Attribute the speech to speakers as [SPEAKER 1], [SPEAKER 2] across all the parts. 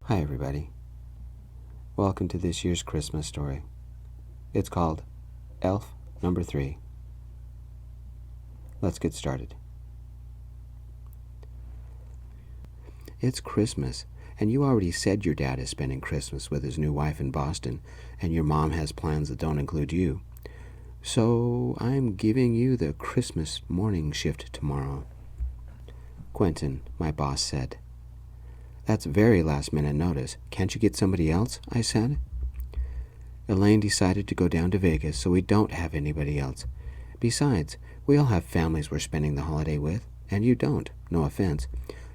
[SPEAKER 1] Hi everybody. Welcome to this year's Christmas story. It's called Elf Number 3. Let's get started. It's Christmas, and you already said your dad is spending Christmas with his new wife in Boston, and your mom has plans that don't include you. So I'm giving you the Christmas morning shift tomorrow. Quentin, my boss, said. That's very last-minute notice. Can't you get somebody else? I said. Elaine decided to go down to Vegas, so we don't have anybody else. Besides, we all have families we're spending the holiday with, and you don't. No offense.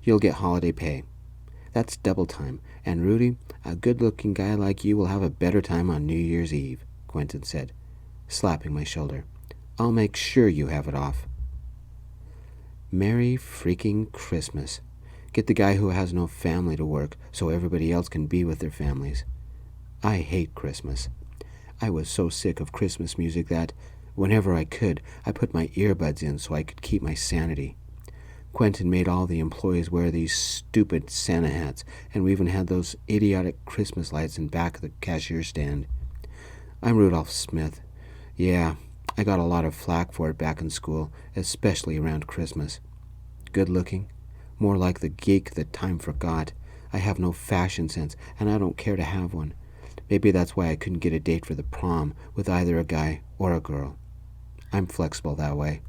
[SPEAKER 1] You'll get holiday pay. That's double time, and Rudy, a good-looking guy like you will have a better time on New Year's Eve, Quentin said, slapping my shoulder. I'll make sure you have it off. Merry freaking Christmas. Get the guy who has no family to work so everybody else can be with their families. I hate Christmas. I was so sick of Christmas music that, whenever I could, I put my earbuds in so I could keep my sanity. Quentin made all the employees wear these stupid Santa hats, and we even had those idiotic Christmas lights in back of the cashier stand. I'm Rudolph Smith. Yeah, I got a lot of flack for it back in school, especially around Christmas. Good looking? More like the geek that time forgot. I have no fashion sense, and I don't care to have one. Maybe that's why I couldn't get a date for the prom with either a guy or a girl. I'm flexible that way.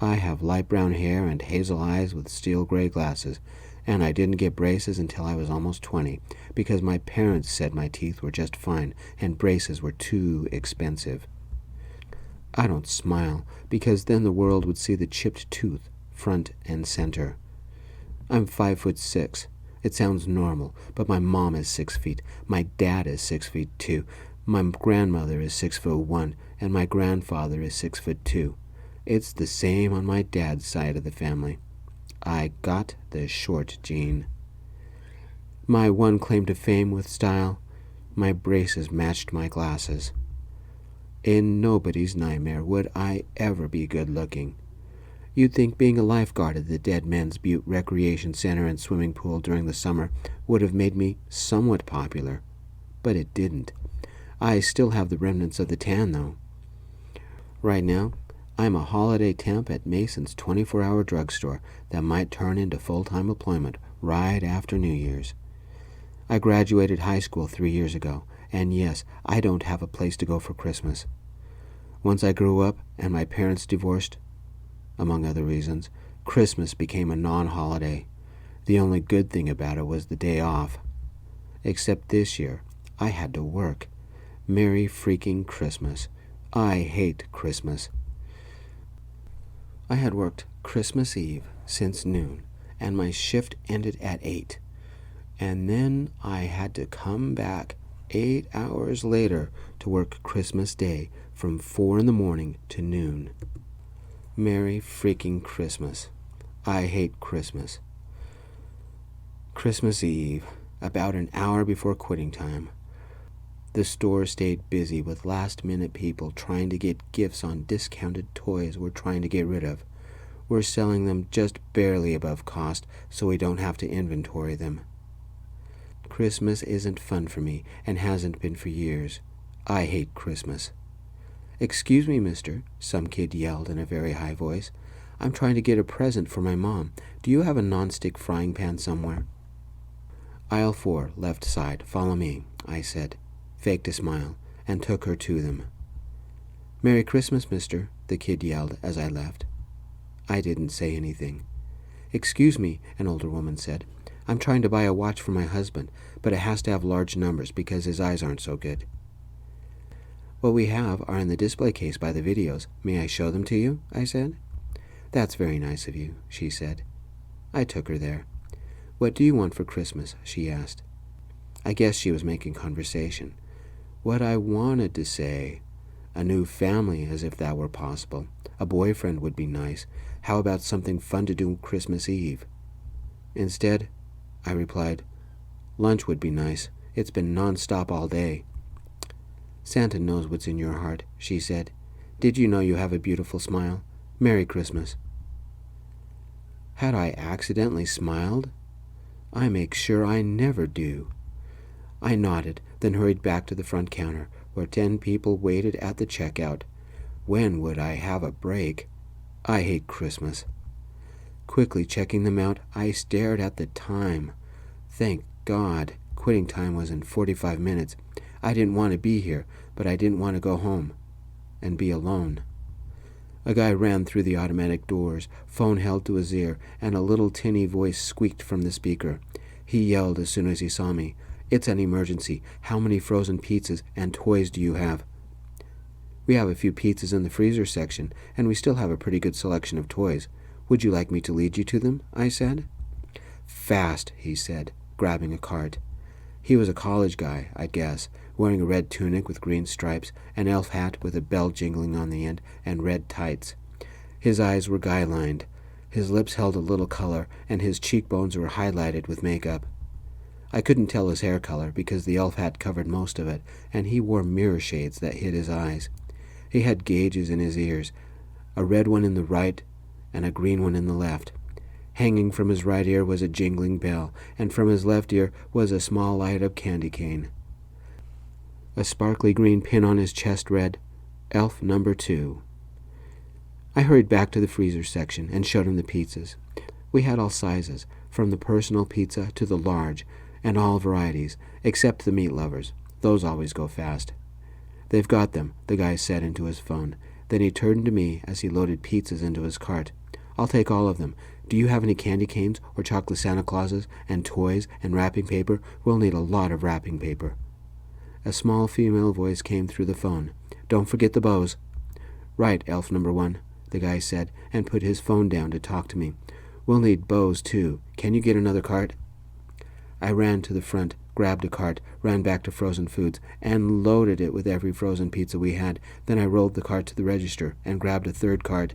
[SPEAKER 1] I have light brown hair and hazel eyes with steel gray glasses, and I didn't get braces until I was almost 20, because my parents said my teeth were just fine and braces were too expensive. I don't smile, because then the world would see the chipped tooth, front and center. I'm 5'6". It sounds normal, but my mom is 6 feet. My dad is 6 feet 2. My grandmother is 6'1", and my grandfather is 6'2". It's the same on my dad's side of the family. I got the short gene. My one claim to fame with style, my braces matched my glasses. In nobody's nightmare would I ever be good looking. You'd think being a lifeguard at the Dead Men's Butte Recreation Center and swimming pool during the summer would have made me somewhat popular, but it didn't. I still have the remnants of the tan, though. Right now, I'm a holiday temp at Mason's 24-hour drugstore that might turn into full-time employment right after New Year's. I graduated high school 3 years ago, and yes, I don't have a place to go for Christmas. Once I grew up and my parents divorced, among other reasons, Christmas became a non-holiday. The only good thing about it was the day off. Except this year, I had to work. Merry freaking Christmas. I hate Christmas. I had worked Christmas Eve since noon, and my shift ended at 8. And then I had to come back 8 hours later to work Christmas Day from 4 in the morning to noon. Merry freaking Christmas. I hate Christmas. Christmas Eve, about an hour before quitting time. The store stayed busy with last-minute people trying to get gifts on discounted toys we're trying to get rid of. We're selling them just barely above cost so we don't have to inventory them. Christmas isn't fun for me and hasn't been for years. I hate Christmas. Excuse me, mister, some kid yelled in a very high voice. I'm trying to get a present for my mom. Do you have a non-stick frying pan somewhere? Aisle 4, left side. Follow me, I said, faked a smile, and took her to them. Merry Christmas, mister, the kid yelled as I left. I didn't say anything. Excuse me, an older woman said. I'm trying to buy a watch for my husband, but it has to have large numbers because his eyes aren't so good. What we have are in the display case by the videos. May I show them to you? I said. That's very nice of you, she said. I took her there. What do you want for Christmas? She asked. I guess she was making conversation. What I wanted to say, a new family, as if that were possible. A boyfriend would be nice. How about something fun to do Christmas Eve? Instead, I replied, lunch would be nice. It's been non-stop all day. Santa knows what's in your heart, she said. Did you know you have a beautiful smile? Merry Christmas. Had I accidentally smiled? I make sure I never do." I nodded, then hurried back to the front counter, where 10 people waited at the checkout. When would I have a break? I hate Christmas. Quickly checking them out, I stared at the time. Thank God, quitting time was in 45 minutes. I didn't want to be here, but I didn't want to go home and be alone. A guy ran through the automatic doors, phone held to his ear, and a little tinny voice squeaked from the speaker. He yelled as soon as he saw me. "It's an emergency. How many frozen pizzas and toys do you have?" "We have a few pizzas in the freezer section, and we still have a pretty good selection of toys. Would you like me to lead you to them?" I said. "Fast," he said, grabbing a cart. He was a college guy, I guess, wearing a red tunic with green stripes, an elf hat with a bell jingling on the end, and red tights. His eyes were guy-lined. His lips held a little color, and his cheekbones were highlighted with makeup. I couldn't tell his hair color because the elf hat covered most of it, and he wore mirror shades that hid his eyes. He had gauges in his ears, a red one in the right and a green one in the left. Hanging from his right ear was a jingling bell, and from his left ear was a small light-up candy cane. A sparkly green pin on his chest read, "Elf number 2." I hurried back to the freezer section and showed him the pizzas. We had all sizes, from the personal pizza to the large, and all varieties, except the meat lovers. Those always go fast. "They've got them," the guy said into his phone. Then he turned to me as he loaded pizzas into his cart. "I'll take all of them. Do you have any candy canes or chocolate Santa Clauses and toys and wrapping paper? We'll need a lot of wrapping paper." A small female voice came through the phone. "Don't forget the bows." "Right, elf number 1, the guy said, and put his phone down to talk to me. "We'll need bows, too. Can you get another cart?" I ran to the front, grabbed a cart, ran back to frozen foods, and loaded it with every frozen pizza we had. Then I rolled the cart to the register and grabbed a third cart.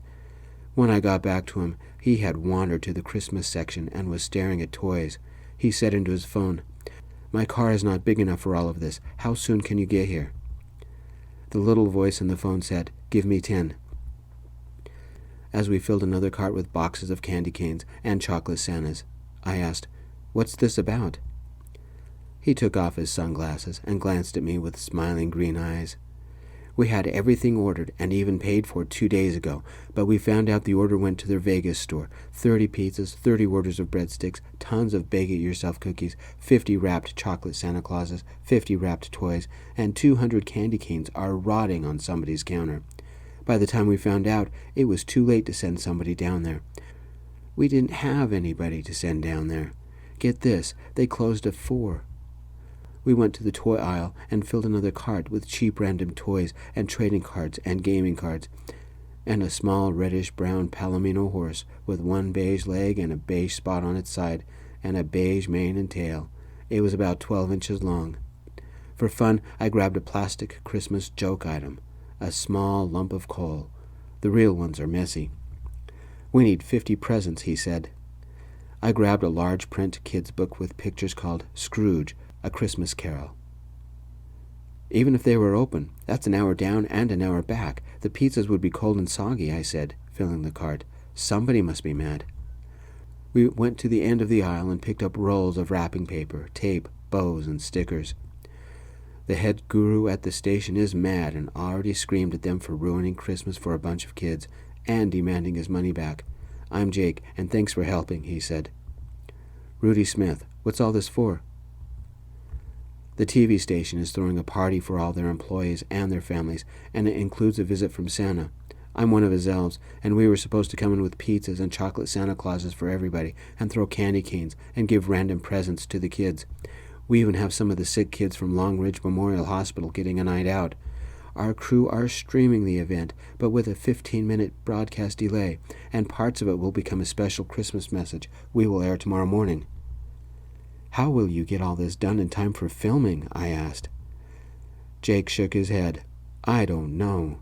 [SPEAKER 1] When I got back to him, he had wandered to the Christmas section and was staring at toys. He said into his phone, "My car is not big enough for all of this. How soon can you get here?" The little voice in the phone said, "Give me 10. As we filled another cart with boxes of candy canes and chocolate Santas, I asked, "What's this about?" He took off his sunglasses and glanced at me with smiling green eyes. "We had everything ordered and even paid for 2 days ago, but we found out the order went to their Vegas store. 30 pizzas, 30 orders of breadsticks, tons of bake-it-yourself cookies, 50 wrapped chocolate Santa Clauses, 50 wrapped toys, and 200 candy canes are rotting on somebody's counter. By the time we found out, it was too late to send somebody down there. We didn't have anybody to send down there. Get this, they closed at 4. We went to the toy aisle and filled another cart with cheap random toys and trading cards and gaming cards, and a small reddish-brown palomino horse with one beige leg and a beige spot on its side, and a beige mane and tail. It was about 12 inches long. For fun, I grabbed a plastic Christmas joke item, a small lump of coal. The real ones are messy. "We need 50 presents," he said. I grabbed a large print kid's book with pictures called Scrooge, A Christmas Carol. "Even if they were open, that's an hour down and an hour back. The pizzas would be cold and soggy," I said, filling the cart. "Somebody must be mad." We went to the end of the aisle and picked up rolls of wrapping paper, tape, bows, and stickers. The head guru at the station is mad and already screamed at them for ruining Christmas for a bunch of kids and demanding his money back. "I'm Jake, and thanks for helping," he said. "Rudy Smith, what's all this for?" "The TV station is throwing a party for all their employees and their families, and it includes a visit from Santa. I'm one of his elves, and we were supposed to come in with pizzas and chocolate Santa Clauses for everybody, and throw candy canes, and give random presents to the kids. We even have some of the sick kids from Long Ridge Memorial Hospital getting a night out. Our crew are streaming the event, but with a 15-minute broadcast delay, and parts of it will become a special Christmas message we will air tomorrow morning." "How will you get all this done in time for filming?" I asked. Jake shook his head. "I don't know."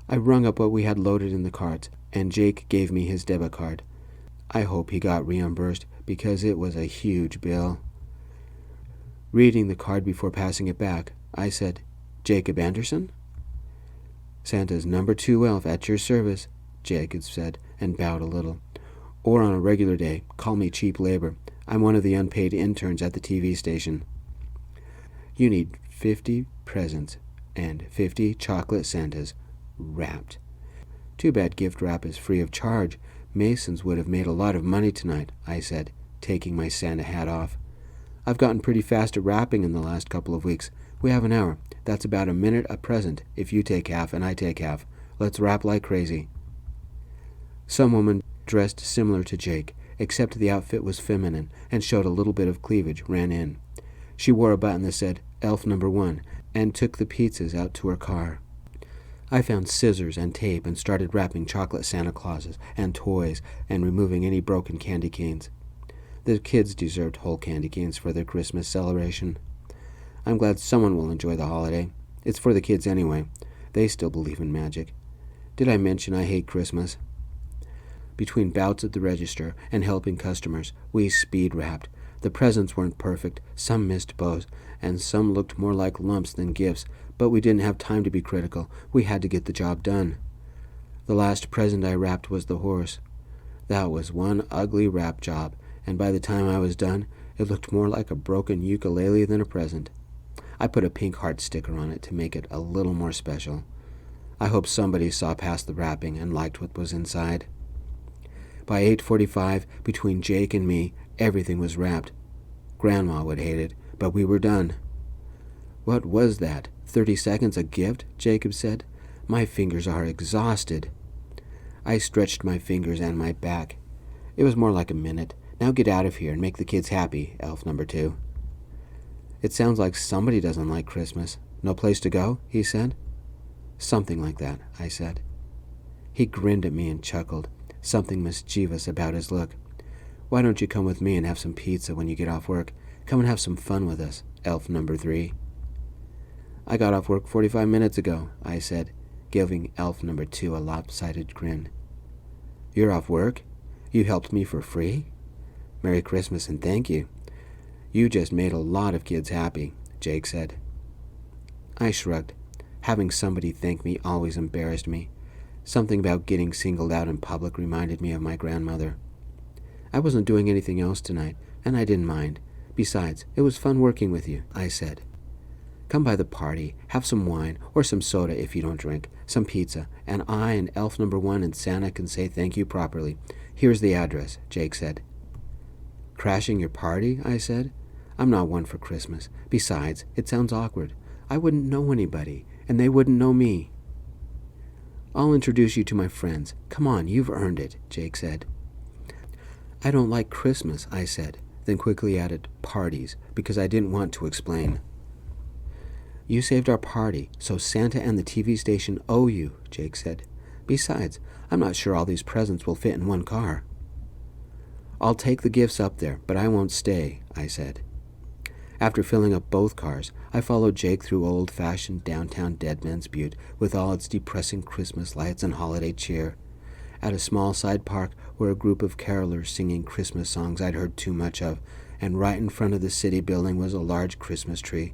[SPEAKER 1] I rung up what we had loaded in the carts, and Jake gave me his debit card. I hope he got reimbursed, because it was a huge bill. Reading the card before passing it back, I said, "Jacob Anderson?" "Santa's number 2 elf at your service," Jacob said, and bowed a little. "Or on a regular day, call me cheap labor. I'm one of the unpaid interns at the TV station. You need 50 presents and 50 chocolate Santas wrapped. Too bad gift wrap is free of charge. Masons would have made a lot of money tonight, I said, taking my Santa hat off. I've gotten pretty fast at wrapping in the last couple of weeks. We have an hour. That's about a minute a present if you take half and I take half. Let's wrap like crazy. Some woman dressed similar to Jake, except the outfit was feminine and showed a little bit of cleavage, ran in. She wore a button that said Elf Number 1 and took the pizzas out to her car. I found scissors and tape and started wrapping chocolate Santa Clauses and toys and removing any broken candy canes. The kids deserved whole candy canes for their Christmas celebration. I'm glad someone will enjoy the holiday. It's for the kids anyway. They still believe in magic. Did I mention I hate Christmas? Between bouts at the register and helping customers, we speed wrapped. The presents weren't perfect, some missed bows, and some looked more like lumps than gifts, but we didn't have time to be critical. We had to get the job done. The last present I wrapped was the horse. That was one ugly wrap job, and by the time I was done, it looked more like a broken ukulele than a present. I put a pink heart sticker on it to make it a little more special. I hope somebody saw past the wrapping and liked what was inside. By 8:45, between Jake and me, everything was wrapped. Grandma would hate it, but we were done. What was that? 30 seconds a gift? Jacob said. My fingers are exhausted. I stretched my fingers and my back. It was more like a minute. Now get out of here and make the kids happy, Elf Number 2. It sounds like somebody doesn't like Christmas. No place to go? He said. Something like that, I said. He grinned at me and chuckled, something mischievous about his look. Why don't you come with me and have some pizza when you get off work? Come and have some fun with us, Elf Number 3. I got off work 45 minutes ago, I said, giving Elf Number 2 a lopsided grin. You're off work? You helped me for free? Merry Christmas and thank you. You just made a lot of kids happy, Jake said. I shrugged. Having somebody thank me always embarrassed me. Something about getting singled out in public reminded me of my grandmother. I wasn't doing anything else tonight, and I didn't mind. Besides, it was fun working with you, I said. Come by the party, have some wine, or some soda if you don't drink, some pizza, and I and Elf Number 1 and Santa can say thank you properly. Here's the address, Jake said. Crashing your party? I said. I'm not one for Christmas. Besides, it sounds awkward. I wouldn't know anybody, and they wouldn't know me. I'll introduce you to my friends. Come on, you've earned it, Jake said. I don't like Christmas, I said, then quickly added parties, because I didn't want to explain. You saved our party, so Santa and the TV station owe you, Jake said. Besides, I'm not sure all these presents will fit in one car. I'll take the gifts up there, but I won't stay, I said. After filling up both cars, I followed Jake through old-fashioned downtown Deadman's Butte with all its depressing Christmas lights and holiday cheer. At a small side park were a group of carolers singing Christmas songs I'd heard too much of, and right in front of the city building was a large Christmas tree.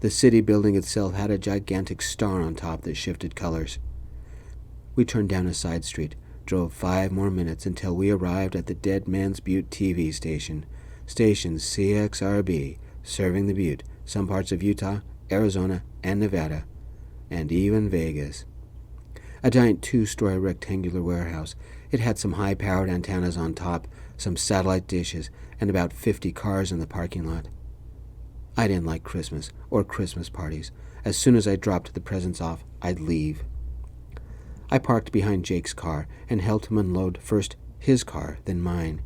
[SPEAKER 1] The city building itself had a gigantic star on top that shifted colors. We turned down a side street, drove 5 more minutes until we arrived at the Dead Man's Butte TV station, station CXRB, serving the Butte, some parts of Utah, Arizona, and Nevada, and even Vegas. A giant 2-story rectangular warehouse. It had some high-powered antennas on top, some satellite dishes, and about 50 cars in the parking lot. I didn't like Christmas or Christmas parties. As soon as I dropped the presents off, I'd leave. I parked behind Jake's car and helped him unload first his car, then mine.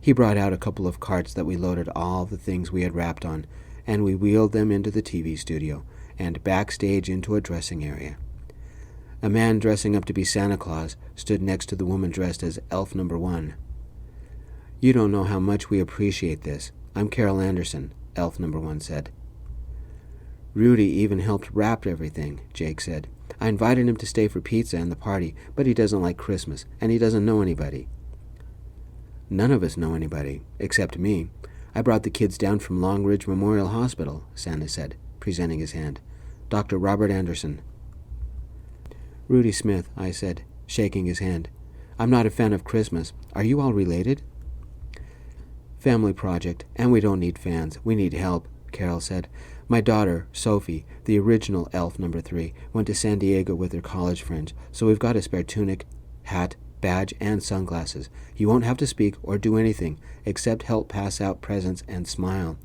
[SPEAKER 1] He brought out a couple of carts that we loaded all the things we had wrapped on, and we wheeled them into the TV studio and backstage into a dressing area. A man dressing up to be Santa Claus stood next to the woman dressed as Elf Number 1. You don't know how much we appreciate this. I'm Carol Anderson, Elf Number 1 said. Rudy even helped wrap everything, Jake said. I invited him to stay for pizza and the party, but he doesn't like Christmas, and he doesn't know anybody. None of us know anybody, except me. I brought the kids down from Long Ridge Memorial Hospital, Santa said, presenting his hand. Dr. Robert Anderson. Rudy Smith, I said, shaking his hand. I'm not a fan of Christmas. Are you all related? Family project, and we don't need fans. We need help, Carol said. My daughter, Sophie, the original elf number 3, went to San Diego with her college friends, so we've got a spare tunic, hat, badge, and sunglasses. You won't have to speak or do anything except help pass out presents and smile.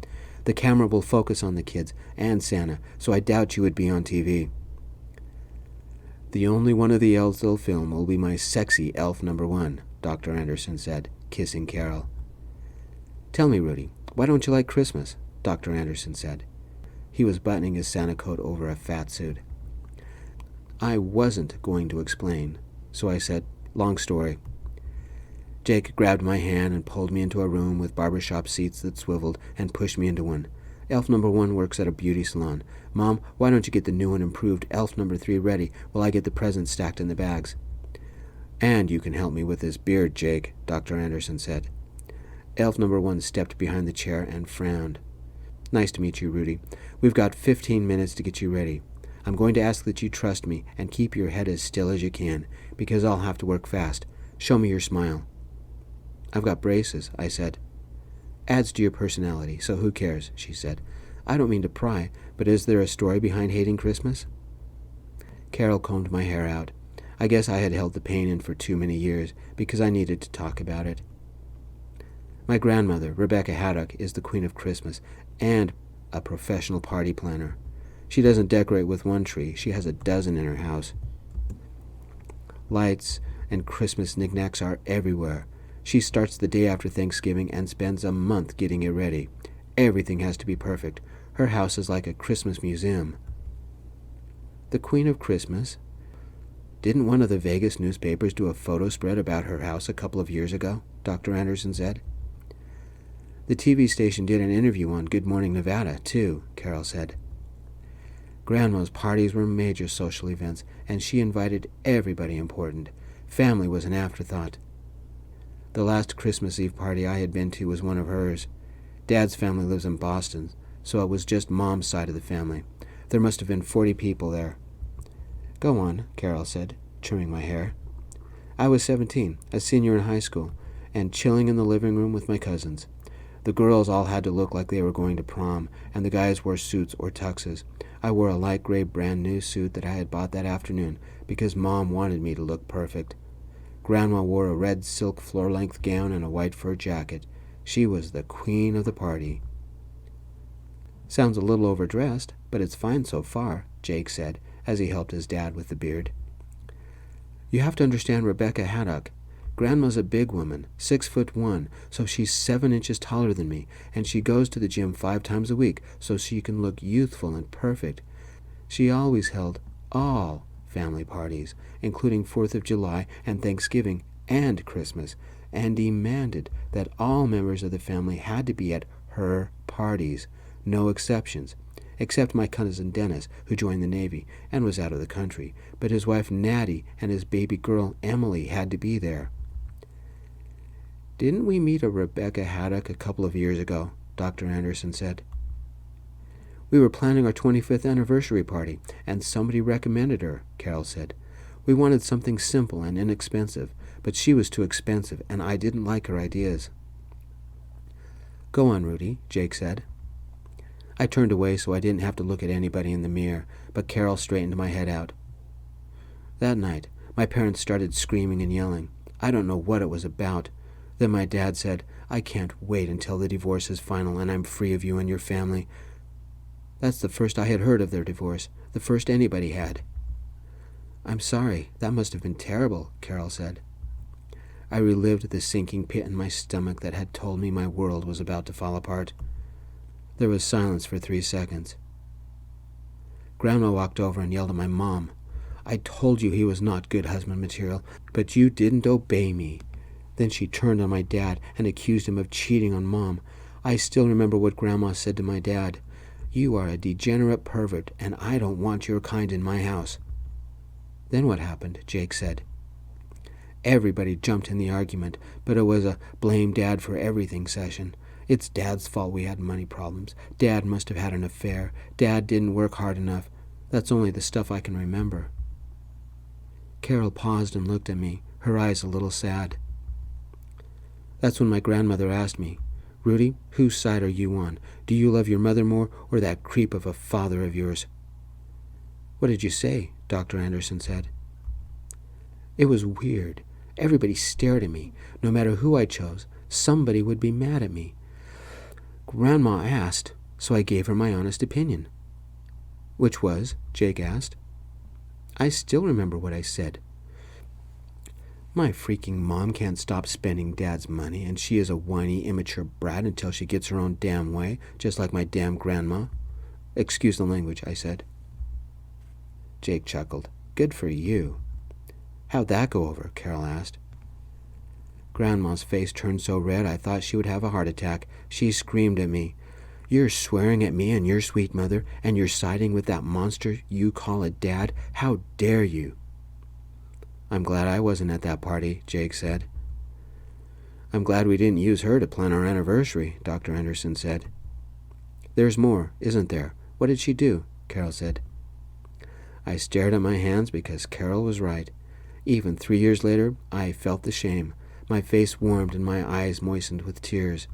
[SPEAKER 1] The camera will focus on the kids and Santa, so I doubt you would be on TV. The only one of the elves they'll film will be my sexy elf number 1, Dr. Anderson said, kissing Carol. Tell me, Rudy, why don't you like Christmas? Dr. Anderson said. He was buttoning his Santa coat over a fat suit. I wasn't going to explain, so I said, long story. Jake grabbed my hand and pulled me into a room with barbershop seats that swiveled and pushed me into one. Elf number 1 works at a beauty salon. Mom, why don't you get the new and improved elf number 3 ready while I get the presents stacked in the bags? And you can help me with this beard, Jake, Dr. Anderson said. Elf number 1 stepped behind the chair and frowned. Nice to meet you, Rudy. We've got 15 minutes to get you ready. I'm going to ask that you trust me and keep your head as still as you can, because I'll have to work fast. Show me your smile. I've got braces, I said. Adds to your personality, so who cares, she said. I don't mean to pry, but is there a story behind hating Christmas? Carol combed my hair out. I guess I had held the pain in for too many years, because I needed to talk about it. My grandmother, Rebecca Haddock, is the queen of Christmas and a professional party planner. She doesn't decorate with one tree. She has a dozen in her house. Lights and Christmas knickknacks are everywhere. She starts the day after Thanksgiving and spends a month getting it ready. Everything has to be perfect. Her house is like a Christmas museum. The Queen of Christmas? Didn't one of the Vegas newspapers do a photo spread about her house a couple of years ago? Dr. Anderson said. The TV station did an interview on Good Morning Nevada, too, Carol said. Grandma's parties were major social events, and she invited everybody important. Family was an afterthought. The last Christmas Eve party I had been to was one of hers. Dad's family lives in Boston, so it was just Mom's side of the family. There must have been 40 people there. Go on, Carol said, trimming my hair. I was 17, a senior in high school, and chilling in the living room with my cousins. The girls all had to look like they were going to prom, and the guys wore suits or tuxes. I wore a light gray brand new suit that I had bought that afternoon because Mom wanted me to look perfect. Grandma wore a red silk floor-length gown and a white fur jacket. She was the queen of the party. Sounds a little overdressed, but it's fine so far, Jake said, as he helped his dad with the beard. You have to understand Rebecca Haddock. Grandma's a big woman, 6'1", so she's 7 inches taller than me, and she goes to the gym 5 times a week so she can look youthful and perfect. She always held all family parties, including 4th of July and Thanksgiving and Christmas, and demanded that all members of the family had to be at her parties, no exceptions, except my cousin Dennis, who joined the Navy and was out of the country, but his wife Natty and his baby girl Emily had to be there. Didn't we meet a Rebecca Haddock a couple of years ago? Dr. Anderson said. We were planning our 25th anniversary party, and somebody recommended her, Carol said. We wanted something simple and inexpensive, but she was too expensive, and I didn't like her ideas. Go on, Rudy, Jake said. I turned away so I didn't have to look at anybody in the mirror, but Carol straightened my head out. That night, my parents started screaming and yelling. I don't know what it was about. Then my dad said, I can't wait until the divorce is final and I'm free of you and your family. That's the first I had heard of their divorce, the first anybody had. I'm sorry, that must have been terrible, Carol said. I relived the sinking pit in my stomach that had told me my world was about to fall apart. There was silence for 3 seconds. Grandma walked over and yelled at my mom. I told you he was not good husband material, but you didn't obey me. Then she turned on my dad and accused him of cheating on Mom. I still remember what Grandma said to my dad. You are a degenerate pervert, and I don't want your kind in my house. Then what happened? Jake said. Everybody jumped in the argument, but it was a blame Dad for everything session. It's Dad's fault we had money problems. Dad must have had an affair. Dad didn't work hard enough. That's only the stuff I can remember. Carol paused and looked at me, her eyes a little sad. That's when my grandmother asked me, Rudy, whose side are you on? Do you love your mother more, or that creep of a father of yours?" "What did you say?" Dr. Anderson said. It was weird. Everybody stared at me. No matter who I chose, somebody would be mad at me. Grandma asked, so I gave her my honest opinion. "Which was?" Jake asked. I still remember what I said. "My freaking mom can't stop spending Dad's money, and she is a whiny, immature brat until she gets her own damn way, just like my damn grandma." "Excuse the language," I said. Jake chuckled. "Good for you." "How'd that go over?" Carol asked. Grandma's face turned so red I thought she would have a heart attack. She screamed at me, "You're swearing at me and your sweet mother, and you're siding with that monster you call a dad? How dare you?" "I'm glad I wasn't at that party," Jake said. "I'm glad we didn't use her to plan our anniversary," Dr. Anderson said. "There's more, isn't there? What did she do?" Carol said. I stared at my hands because Carol was right. Even 3 years later, I felt the shame. My face warmed and my eyes moistened with tears.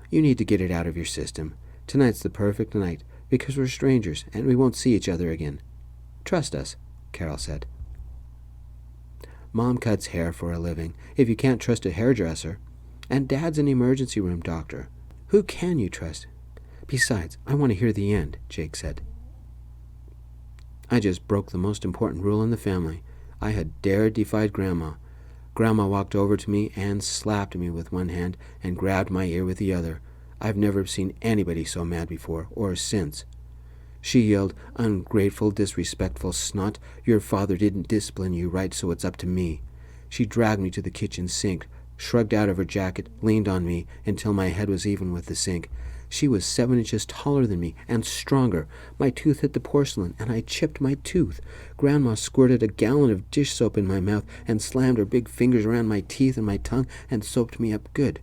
[SPEAKER 1] "You need to get it out of your system. Tonight's the perfect night, because we're strangers and we won't see each other again. Trust us," Carol said. "Mom cuts hair for a living, if you can't trust a hairdresser. And Dad's an emergency room doctor. Who can you trust? Besides, I want to hear the end," Jake said. I just broke the most important rule in the family. I had dared defy Grandma. Grandma walked over to me and slapped me with one hand and grabbed my ear with the other. I've never seen anybody so mad before or since. She yelled, "Ungrateful, disrespectful snot. Your father didn't discipline you right, so it's up to me." She dragged me to the kitchen sink, shrugged out of her jacket, leaned on me until my head was even with the sink. She was 7 inches taller than me and stronger. My tooth hit the porcelain, and I chipped my tooth. Grandma squirted a gallon of dish soap in my mouth and slammed her big fingers around my teeth and my tongue and soaped me up good.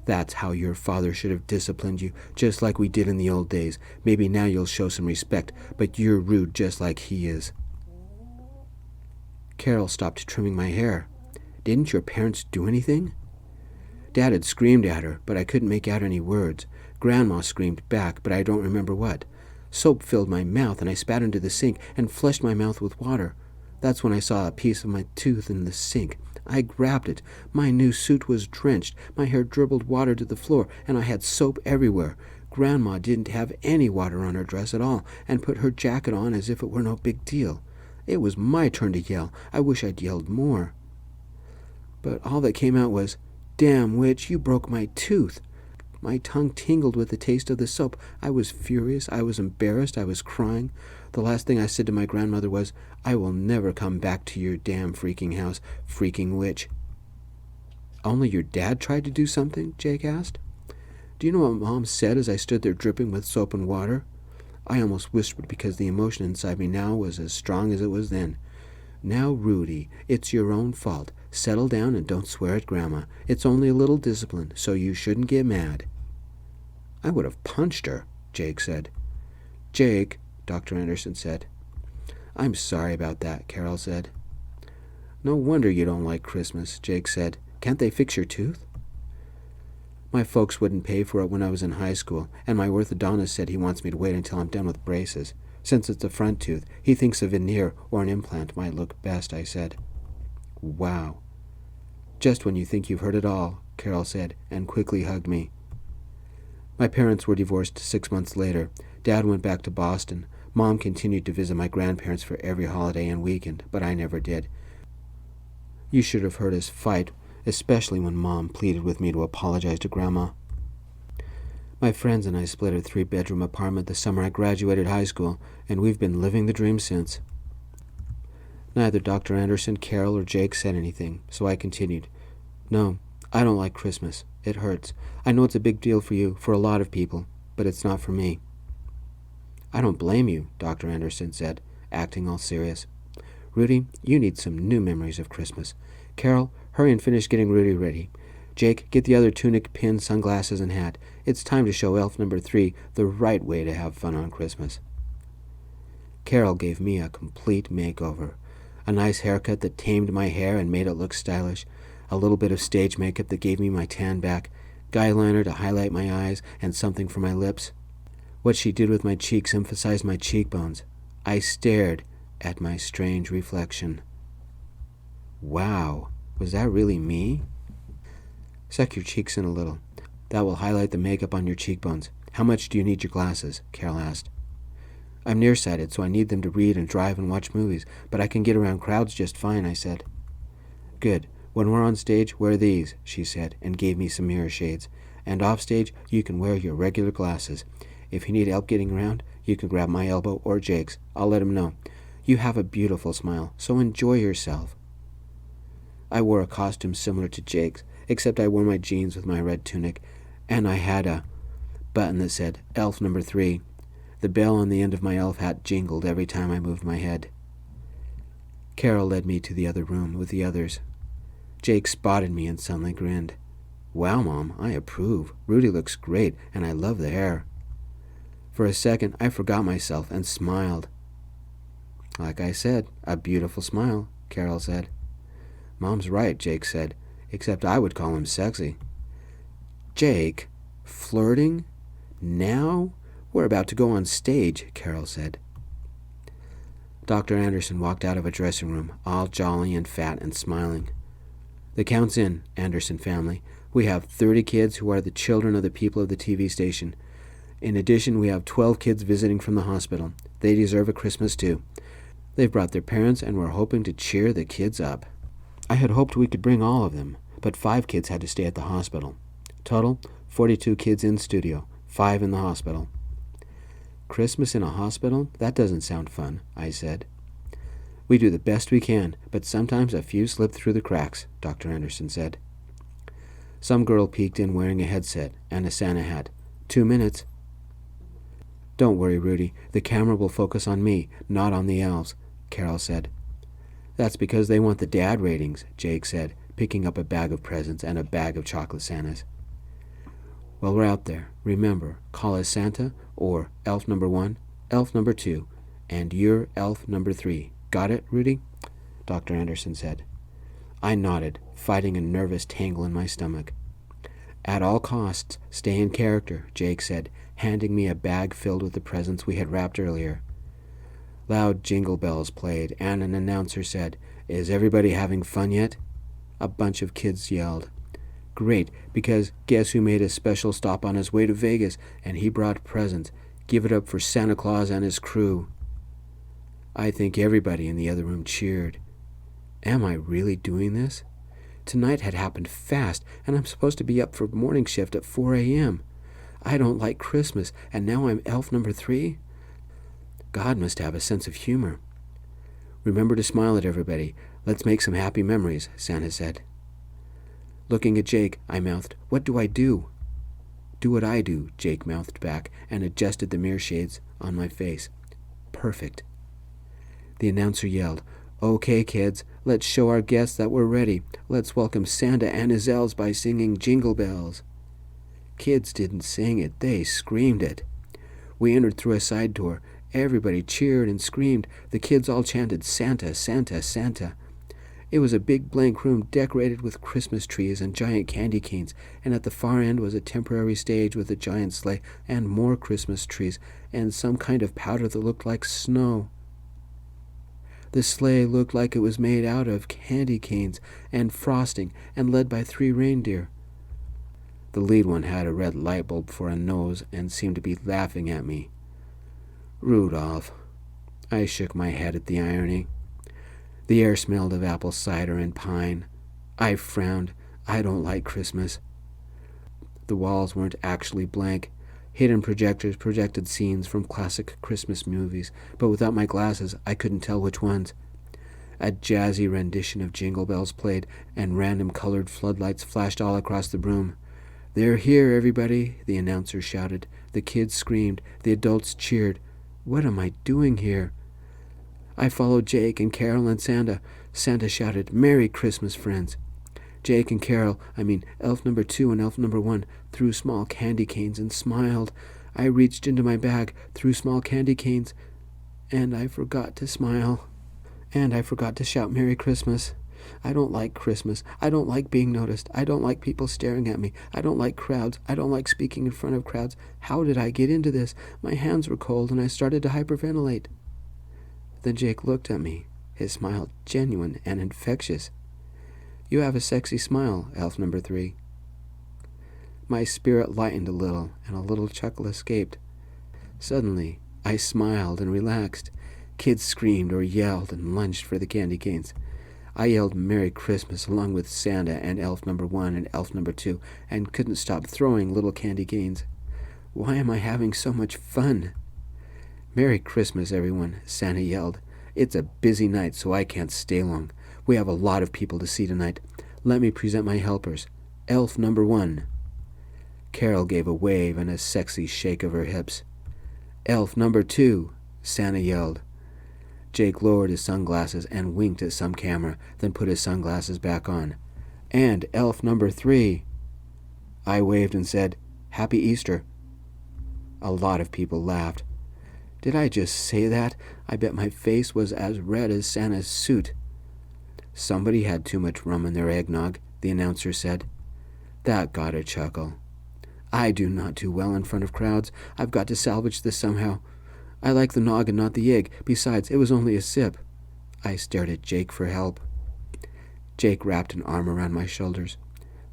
[SPEAKER 1] "That's how your father should have disciplined you, just like we did in the old days. Maybe now you'll show some respect, but you're rude just like he is." Carol stopped trimming my hair. "Didn't your parents do anything?" Dad had screamed at her, but I couldn't make out any words. Grandma screamed back, but I don't remember what. Soap filled my mouth, and I spat into the sink and flushed my mouth with water. That's when I saw a piece of my tooth in the sink. I grabbed it. My new suit was drenched. My hair dribbled water to the floor, and I had soap everywhere. Grandma didn't have any water on her dress at all, and put her jacket on as if it were no big deal. It was my turn to yell. I wish I'd yelled more. But all that came out was, "Damn witch, you broke my tooth." My tongue tingled with the taste of the soap. I was furious. I was embarrassed. I was crying. The last thing I said to my grandmother was, "I will never come back to your damn freaking house, freaking witch." "Only your dad tried to do something?" Jake asked. "Do you know what Mom said as I stood there dripping with soap and water?" I almost whispered because the emotion inside me now was as strong as it was then. "Now, Rudy, it's your own fault. Settle down and don't swear at Grandma. It's only a little discipline, so you shouldn't get mad." "I would have punched her," Jake said. "Jake," Dr. Anderson said. "I'm sorry about that," Carol said. "No wonder you don't like Christmas," Jake said. "Can't they fix your tooth?" "My folks wouldn't pay for it when I was in high school, and my orthodontist said he wants me to wait until I'm done with braces. Since it's a front tooth, he thinks a veneer or an implant might look best," I said. "Wow." "Just when you think you've heard it all," Carol said, and quickly hugged me. My parents were divorced 6 months later. Dad went back to Boston. Mom continued to visit my grandparents for every holiday and weekend, but I never did. You should have heard us fight, especially when Mom pleaded with me to apologize to Grandma. My friends and I split a 3-bedroom apartment the summer I graduated high school, and we've been living the dream since. Neither Dr. Anderson, Carol, or Jake said anything, so I continued. "No, I don't like Christmas. It hurts. I know it's a big deal for you, for a lot of people, but it's not for me." "I don't blame you," Dr. Anderson said, acting all serious. "Rudy, you need some new memories of Christmas. Carol, hurry and finish getting Rudy ready. Jake, get the other tunic, pin, sunglasses, and hat. It's time to show elf number 3 the right way to have fun on Christmas." Carol gave me a complete makeover. A nice haircut that tamed my hair and made it look stylish. A little bit of stage makeup that gave me my tan back. guy liner to highlight my eyes, and something for my lips. What she did with my cheeks emphasized my cheekbones. I stared at my strange reflection. Wow, was that really me? Suck your cheeks in a little. That will highlight the makeup on your cheekbones. How much do you need your glasses? Carol asked. I'm nearsighted, so I need them to read and drive and watch movies, but I can get around crowds just fine, I said. Good. When we're on stage, wear these, she said, and gave me some mirror shades. And off stage, you can wear your regular glasses. If you need help getting around, you can grab my elbow or Jake's. I'll let him know. You have a beautiful smile, so enjoy yourself. I wore a costume similar to Jake's, except I wore my jeans with my red tunic, and I had a button that said Elf Number 3. The bell on the end of my elf hat jingled every time I moved my head. Carol led me to the other room with the others. Jake spotted me and suddenly grinned. Wow, Mom, I approve. Rudy looks great, and I love the hair. For a second, I forgot myself and smiled. Like I said, a beautiful smile, Carol said. Mom's right, Jake said, except I would call him sexy. Jake? Flirting? Now? We're about to go on stage, Carol said. Dr. Anderson walked out of a dressing room, all jolly and fat and smiling. The count's in, Anderson family. We have 30 kids who are the children of the people of the TV station. In addition, we have 12 kids visiting from the hospital. They deserve a Christmas too. They've brought their parents, and we're hoping to cheer the kids up. I had hoped we could bring all of them, but 5 kids had to stay at the hospital. Total, 42 kids in studio, 5 in the hospital. Christmas in a hospital? That doesn't sound fun, I said. We do the best we can, but sometimes a few slip through the cracks, Dr. Anderson said. Some girl peeked in wearing a headset and a Santa hat. 2 minutes. Don't worry, Rudy. The camera will focus on me, not on the elves, Carol said. That's because they want the dad ratings, Jake said, picking up a bag of presents and a bag of chocolate Santas. Well, we're out there. Remember, call us Santa or Elf Number 1, Elf Number 2, and you're Elf Number 3. Got it, Rudy? Dr. Anderson said. I nodded, fighting a nervous tangle in my stomach. At all costs, stay in character, Jake said, handing me a bag filled with the presents we had wrapped earlier. Loud jingle bells played, and an announcer said, Is everybody having fun yet? A bunch of kids yelled. Great, because guess who made a special stop on his way to Vegas, and he brought presents. Give it up for Santa Claus and his crew. I think everybody in the other room cheered. Am I really doing this? Tonight had happened fast, and I'm supposed to be up for morning shift at 4 a.m. I don't like Christmas, and now I'm Elf Number 3? God must have a sense of humor. Remember to smile at everybody. Let's make some happy memories, Santa said. Looking at Jake, I mouthed, What do I do? Do what I do, Jake mouthed back, and adjusted the mirror shades on my face. Perfect. The announcer yelled, Okay, kids, let's show our guests that we're ready. Let's welcome Santa and his elves by singing Jingle Bells. Kids didn't sing it, they screamed it. We entered through a side door. Everybody cheered and screamed. The kids all chanted, Santa, Santa, Santa. It was a big blank room decorated with Christmas trees and giant candy canes, and at the far end was a temporary stage with a giant sleigh and more Christmas trees and some kind of powder that looked like snow. The sleigh looked like it was made out of candy canes and frosting and led by 3 reindeer. The lead one had a red light bulb for a nose and seemed to be laughing at me. Rudolph. I shook my head at the irony. The air smelled of apple cider and pine. I frowned. I don't like Christmas. The walls weren't actually blank. Hidden projectors projected scenes from classic Christmas movies, but without my glasses, I couldn't tell which ones. A jazzy rendition of Jingle Bells played, and random colored floodlights flashed all across the room. They're here, everybody, the announcer shouted. The kids screamed. The adults cheered. What am I doing here? I followed Jake and Carol and Santa. Santa shouted, Merry Christmas, friends. Jake and Carol, Elf Number 2 and Elf Number 1, threw small candy canes and smiled. I reached into my bag, threw small candy canes, and I forgot to smile. And I forgot to shout Merry Christmas. I don't like Christmas. I don't like being noticed. I don't like people staring at me. I don't like crowds. I don't like speaking in front of crowds. How did I get into this? My hands were cold and I started to hyperventilate. Then Jake looked at me, his smile genuine and infectious. You have a sexy smile, elf number 3. My spirit lightened a little, and a little chuckle escaped. Suddenly, I smiled and relaxed. Kids screamed or yelled and lunged for the candy canes. I yelled Merry Christmas along with Santa and elf number 1 and elf number 2, and couldn't stop throwing little candy canes. Why am I having so much fun? Merry Christmas, everyone, Santa yelled. It's a busy night, so I can't stay long. We have a lot of people to see tonight. Let me present my helpers. Elf number 1. Carol gave a wave and a sexy shake of her hips. Elf number 2, Santa yelled. Jake lowered his sunglasses and winked at some camera, then put his sunglasses back on. And elf number 3. I waved and said, Happy Easter. A lot of people laughed. Did I just say that? I bet my face was as red as Santa's suit. Somebody had too much rum in their eggnog, the announcer said. That got a chuckle. I do not do well in front of crowds. I've got to salvage this somehow. I like the nog and not the egg. Besides, it was only a sip. I stared at Jake for help. Jake wrapped an arm around my shoulders.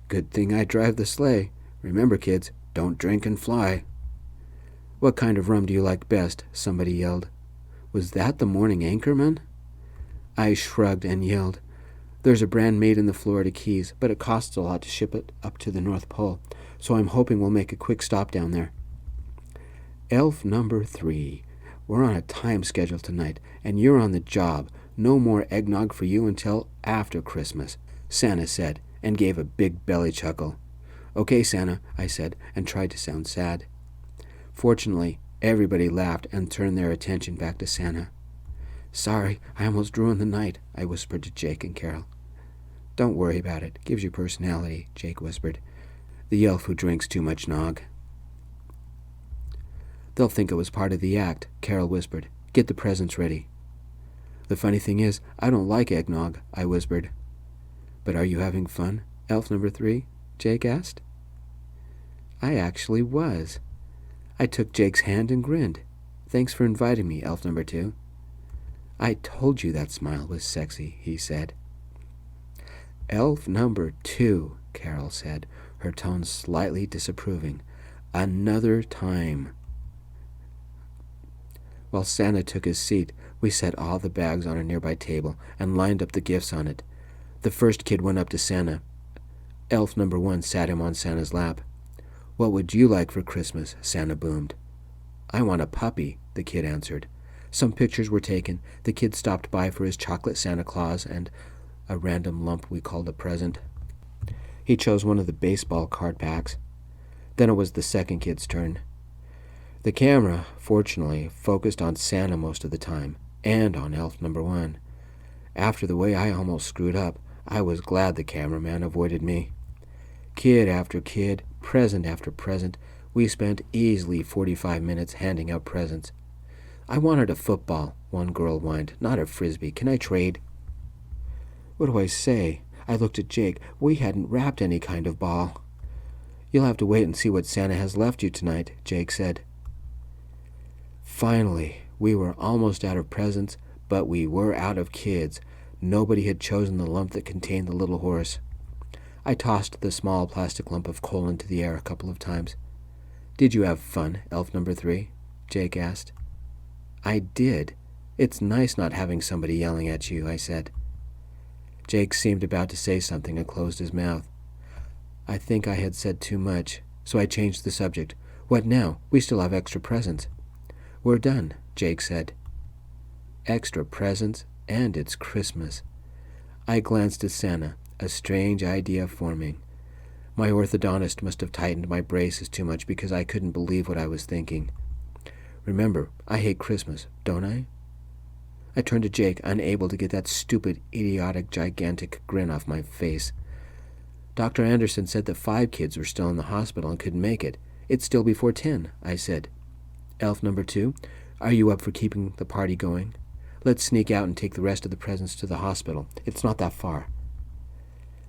[SPEAKER 1] Good thing I drive the sleigh. Remember, kids, don't drink and fly. What kind of rum do you like best? Somebody yelled. Was that the morning anchorman? I shrugged and yelled. There's a brand made in the Florida Keys, but it costs a lot to ship it up to the North Pole, so I'm hoping we'll make a quick stop down there. Elf number 3, we're on a time schedule tonight, and you're on the job. No more eggnog for you until after Christmas, Santa said, and gave a big belly chuckle. Okay, Santa, I said, and tried to sound sad. Fortunately, everybody laughed and turned their attention back to Santa. Sorry, I almost ruined the night, I whispered to Jake and Carol. Don't worry about it. Gives you personality, Jake whispered. The elf who drinks too much nog. They'll think it was part of the act, Carol whispered. Get the presents ready. The funny thing is, I don't like eggnog, I whispered. But are you having fun, elf number 3? Jake asked. I actually was. I took Jake's hand and grinned. Thanks for inviting me, elf number 2. I told you that smile was sexy, he said. Elf number 2, Carol said, her tone slightly disapproving. Another time. While Santa took his seat, we set all the bags on a nearby table and lined up the gifts on it. The first kid went up to Santa. Elf number 1 sat him on Santa's lap. What would you like for Christmas? Santa boomed. I want a puppy, the kid answered. Some pictures were taken. The kid stopped by for his chocolate Santa Claus and a random lump we called a present. He chose one of the baseball card packs. Then it was the second kid's turn. The camera, fortunately, focused on Santa most of the time, and on elf number 1. After the way I almost screwed up, I was glad the cameraman avoided me. Kid after kid, present after present, we spent easily 45 minutes handing out presents. I wanted a football, one girl whined, not a frisbee. Can I trade? What do I say? I looked at Jake. We hadn't wrapped any kind of ball. You'll have to wait and see what Santa has left you tonight, Jake said. Finally, we were almost out of presents, but we were out of kids. Nobody had chosen the lump that contained the little horse. I tossed the small plastic lump of coal into the air a couple of times. Did you have fun, elf number 3? Jake asked. I did. It's nice not having somebody yelling at you, I said. Jake seemed about to say something and closed his mouth. I think I had said too much, so I changed the subject. What now? We still have extra presents. We're done, Jake said. Extra presents, and it's Christmas. I glanced at Santa, a strange idea forming. My orthodontist must have tightened my braces too much because I couldn't believe what I was thinking. Remember, I hate Christmas, don't I? I turned to Jake, unable to get that stupid, idiotic, gigantic grin off my face. Dr. Anderson said that 5 kids were still in the hospital and couldn't make it. It's still before 10, I said. Elf number 2, are you up for keeping the party going? Let's sneak out and take the rest of the presents to the hospital. It's not that far.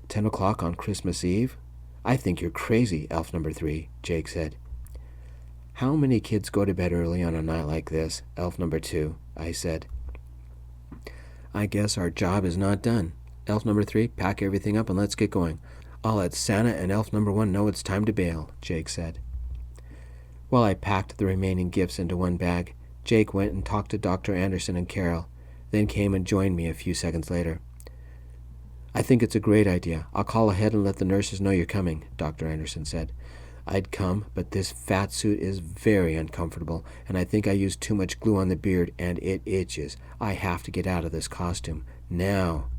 [SPEAKER 1] 10 o'clock on Christmas Eve? I think you're crazy, elf number 3, Jake said. How many kids go to bed early on a night like this, elf number 2, I said. I guess our job is not done. Elf number 3, pack everything up and let's get going. I'll let Santa and elf number 1 know it's time to bail, Jake said. While I packed the remaining gifts into one bag, Jake went and talked to Dr. Anderson and Carol, then came and joined me a few seconds later. I think it's a great idea. I'll call ahead and let the nurses know you're coming, Dr. Anderson said. I'd come, but this fat suit is very uncomfortable, and I think I used too much glue on the beard, and it itches. I have to get out of this costume. Now.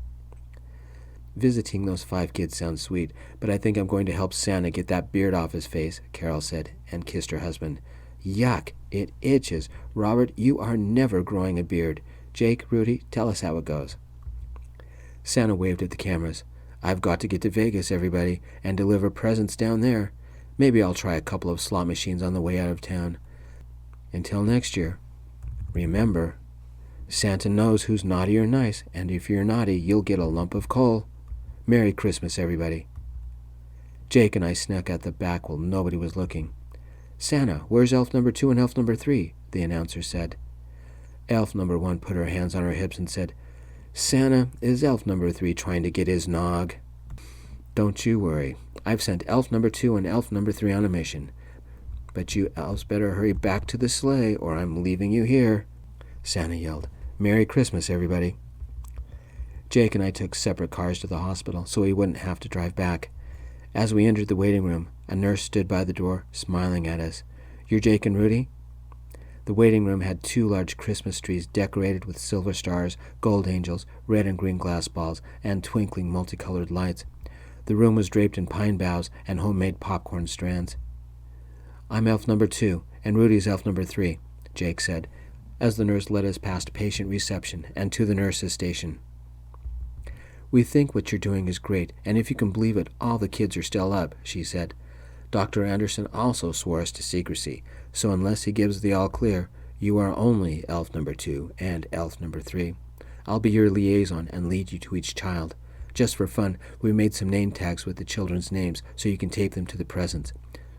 [SPEAKER 1] Visiting those 5 kids sounds sweet, but I think I'm going to help Santa get that beard off his face, Carol said, and kissed her husband. Yuck, it itches. Robert, you are never growing a beard. Jake, Rudy, tell us how it goes. Santa waved at the cameras. I've got to get to Vegas, everybody, and deliver presents down there. Maybe I'll try a couple of slot machines on the way out of town. Until next year, remember, Santa knows who's naughty or nice, and if you're naughty, you'll get a lump of coal. Merry Christmas, everybody. Jake and I snuck at the back while nobody was looking. Santa, where's elf number 2 and elf number 3? The announcer said. Elf number 1 put her hands on her hips and said, Santa, is elf number 3 trying to get his nog? Don't you worry. I've sent elf number 2 and elf number 3 on a mission. But you elves better hurry back to the sleigh or I'm leaving you here, Santa yelled. Merry Christmas, everybody. Jake and I took separate cars to the hospital so we wouldn't have to drive back. As we entered the waiting room, a nurse stood by the door, smiling at us. You're Jake and Rudy? The waiting room had 2 large Christmas trees decorated with silver stars, gold angels, red and green glass balls, and twinkling multicolored lights. The room was draped in pine boughs and homemade popcorn strands. I'm elf number 2, and Rudy's elf number 3, Jake said, as the nurse led us past patient reception and to the nurse's station. We think what you're doing is great, and if you can believe it, all the kids are still up, she said. Dr. Anderson also swore us to secrecy, so unless he gives the all clear, you are only elf number 2 and elf number 3. I'll be your liaison and lead you to each child. Just for fun, we made some name tags with the children's names so you can tape them to the presents.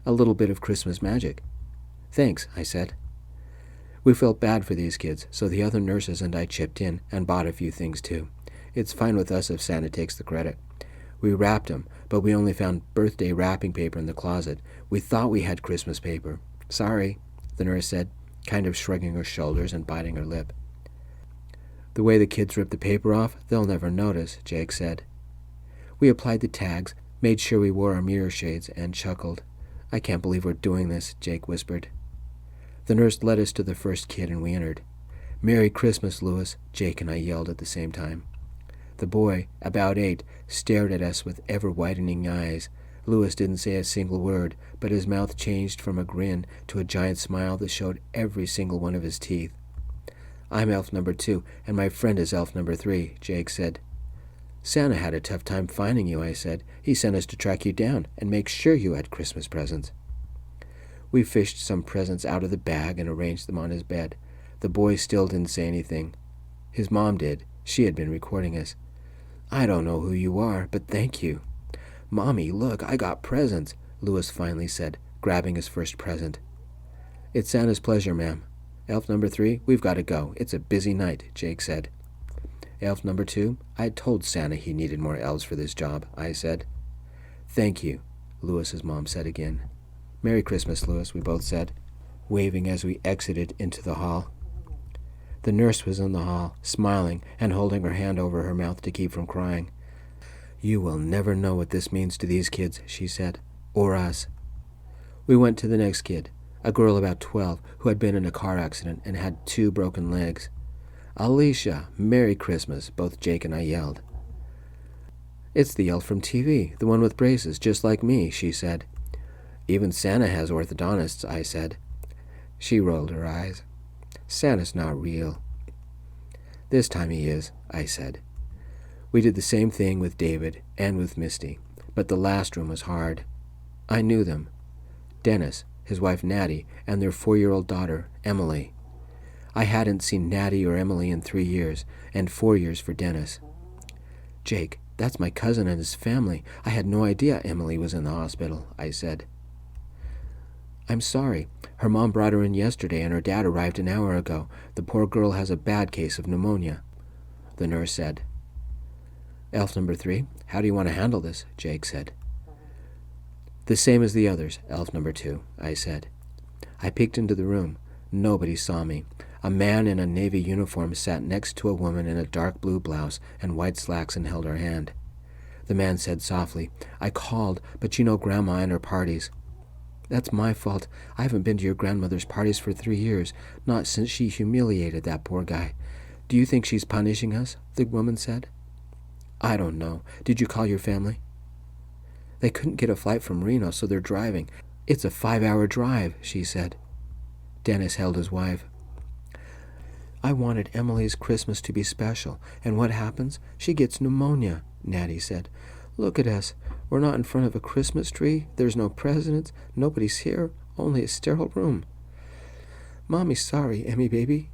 [SPEAKER 1] A little bit of Christmas magic. Thanks, I said. We felt bad for these kids, so the other nurses and I chipped in and bought a few things too. It's fine with us if Santa takes the credit. We wrapped them, but we only found birthday wrapping paper in the closet. We thought we had Christmas paper. Sorry, the nurse said, kind of shrugging her shoulders and biting her lip. The way the kids ripped the paper off, they'll never notice, Jake said. We applied the tags, made sure we wore our mirror shades, and chuckled. I can't believe we're doing this, Jake whispered. The nurse led us to the first kid and we entered. Merry Christmas, Louis, Jake and I yelled at the same time. The boy, about 8, stared at us with ever-widening eyes. Louis didn't say a single word, but his mouth changed from a grin to a giant smile that showed every single one of his teeth. I'm elf number 2, and my friend is elf number 3, Jake said. Santa had a tough time finding you, I said. He sent us to track you down and make sure you had Christmas presents. We fished some presents out of the bag and arranged them on his bed. The boy still didn't say anything. His mom did. She had been recording us. I don't know who you are, but thank you. Mommy, look, I got presents, Louis finally said, grabbing his first present. It's Santa's pleasure, ma'am. Elf number 3, we've got to go. It's a busy night, Jake said. Elf number 2, I told Santa he needed more elves for this job, I said. Thank you, Louis's mom said again. Merry Christmas, Louis, we both said, waving as we exited into the hall. The nurse was in the hall, smiling and holding her hand over her mouth to keep from crying. You will never know what this means to these kids, she said, or us. We went to the next kid, a girl about 12 who had been in a car accident and had 2 broken legs. Alicia, Merry Christmas, both Jake and I yelled. It's the elf from TV, the one with braces, just like me, she said. Even Santa has orthodontists, I said. She rolled her eyes. Santa's not real. This time he is, I said. We did the same thing with David and with Misty, but the last room was hard. I knew them. Dennis, his wife Natty, and their 4-year-old daughter, Emily. I hadn't seen Natty or Emily in 3 years, and 4 years for Dennis. Jake, That's my cousin and his family. I had no idea Emily was in the hospital, I said. I'm sorry. Her mom brought her in yesterday and her dad arrived an hour ago. The poor girl has a bad case of pneumonia, the nurse said. Elf number 3, how do you want to handle this? Jake said. The same as the others, elf number 2, I said. I peeked into the room. Nobody saw me. A man in a navy uniform sat next to a woman in a dark blue blouse and white slacks and held her hand. The man said softly, I called, but you know Grandma and her parties. That's my fault. I haven't been to your grandmother's parties for 3 years, not since she humiliated that poor guy. Do you think she's punishing us? The woman said. I don't know. Did you call your family? They couldn't get a flight from Reno, so they're driving. It's a 5-hour drive, she said. Dennis held his wife. I wanted Emily's Christmas to be special, and what happens? She gets pneumonia, Natty said. Look at us. We're not in front of a Christmas tree. There's no presents. Nobody's here. Only a sterile room. Mommy's sorry, Emmy baby.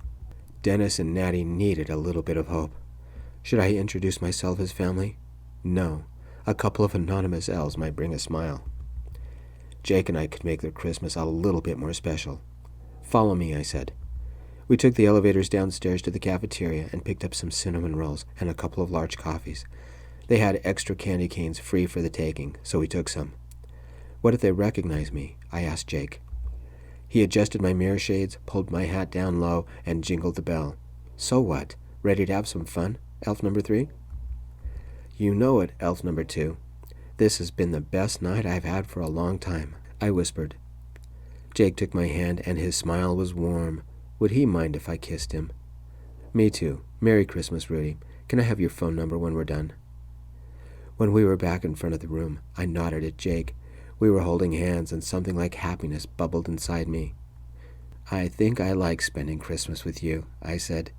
[SPEAKER 1] Dennis and Natty needed a little bit of hope. Should I introduce myself as family? No. A couple of anonymous L's might bring a smile. Jake and I could make their Christmas a little bit more special. Follow me, I said. We took the elevators downstairs to the cafeteria and picked up some cinnamon rolls and a couple of large coffees. They had extra candy canes free for the taking, so we took some. What if they recognize me? I asked Jake. He adjusted my mirror shades, pulled my hat down low, and jingled the bell. So what? Ready to have some fun, elf number 3? You know it, elf number 2. This has been the best night I've had for a long time, I whispered. Jake took my hand, and his smile was warm. Would he mind if I kissed him? Me too. Merry Christmas, Rudy. Can I have your phone number when we're done? When we were back in front of the room, I nodded at Jake. We were holding hands, and something like happiness bubbled inside me. I think I like spending Christmas with you, I said.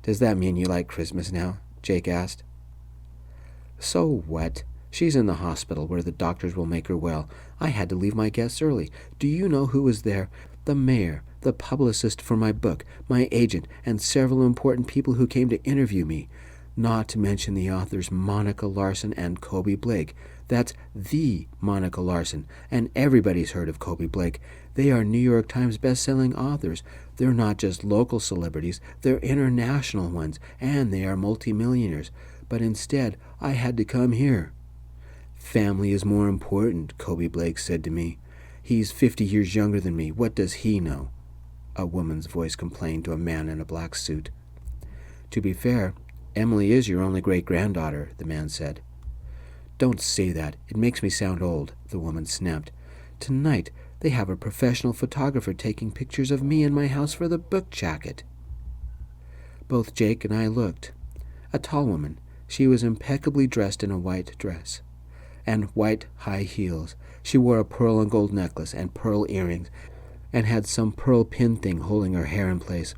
[SPEAKER 1] Does that mean you like Christmas now? Jake asked. So what? She's in the hospital where the doctors will make her well. I had to leave my guests early. Do you know who was there? The mayor, the publicist for my book, my agent, and several important people who came to interview me. Not to mention the authors Monica Larson and Kobe Blake. That's the Monica Larson, and everybody's heard of Kobe Blake. They are New York Times best-selling authors. They're not just local celebrities, they're international ones, and they are multimillionaires. But instead, I had to come here. Family is more important, Kobe Blake said to me. He's 50 years younger than me. What does he know? A woman's voice complained to a man in a black suit. To be fair, Emily is your only great-granddaughter, the man said. Don't say that. It makes me sound old, the woman snapped. Tonight, they have a professional photographer taking pictures of me in my house for the book jacket. Both Jake and I looked. A tall woman. She was impeccably dressed in a white dress and white high heels. She wore a pearl and gold necklace and pearl earrings and had some pearl pin thing holding her hair in place.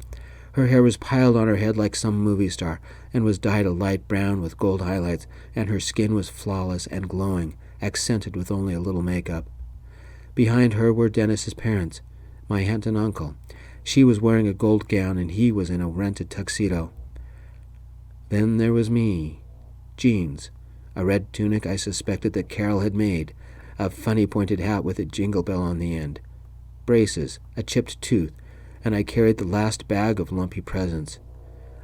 [SPEAKER 1] Her hair was piled on her head like some movie star and was dyed a light brown with gold highlights, and her skin was flawless and glowing, accented with only a little makeup. Behind her were Dennis's parents, my aunt and uncle. She was wearing a gold gown and he was in a rented tuxedo. Then there was me. Jeans, a red tunic I suspected that Carol had made, a funny pointed hat with a jingle bell on the end, braces, a chipped tooth, and I carried the last bag of lumpy presents.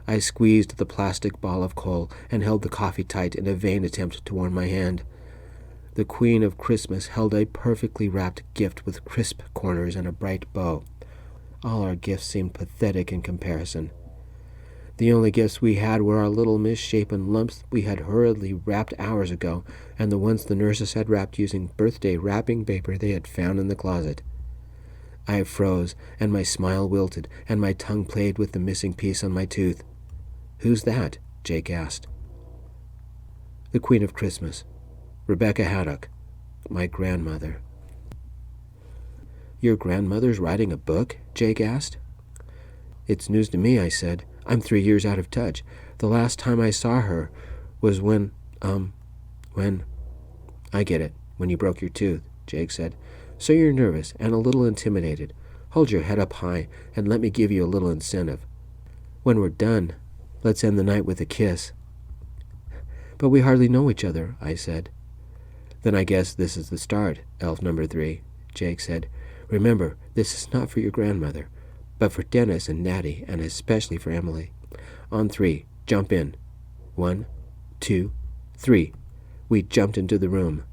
[SPEAKER 1] I squeezed the plastic ball of coal and held the coffee tight in a vain attempt to warm my hand. The Queen of Christmas held a perfectly wrapped gift with crisp corners and a bright bow. All our gifts seemed pathetic in comparison. The only gifts we had were our little misshapen lumps we had hurriedly wrapped hours ago, and the ones the nurses had wrapped using birthday wrapping paper they had found in the closet. I froze, and my smile wilted, and my tongue played with the missing piece on my tooth. "Who's that?" Jake asked. "The Queen of Christmas. Rebecca Haddock. My grandmother." "Your grandmother's writing a book?" Jake asked. "It's news to me," I said. "I'm 3 years out of touch. The last time I saw her was when... I get it, when you broke your tooth," Jake said. "So you're nervous and a little intimidated. Hold your head up high and let me give you a little incentive. When we're done, let's end the night with a kiss." But we hardly know each other, I said. Then I guess this is the start, elf number 3, Jake said. Remember, this is not for your grandmother, but for Dennis and Natty, and especially for Emily. On 3, jump in. 1, 2, 3. We jumped into the room.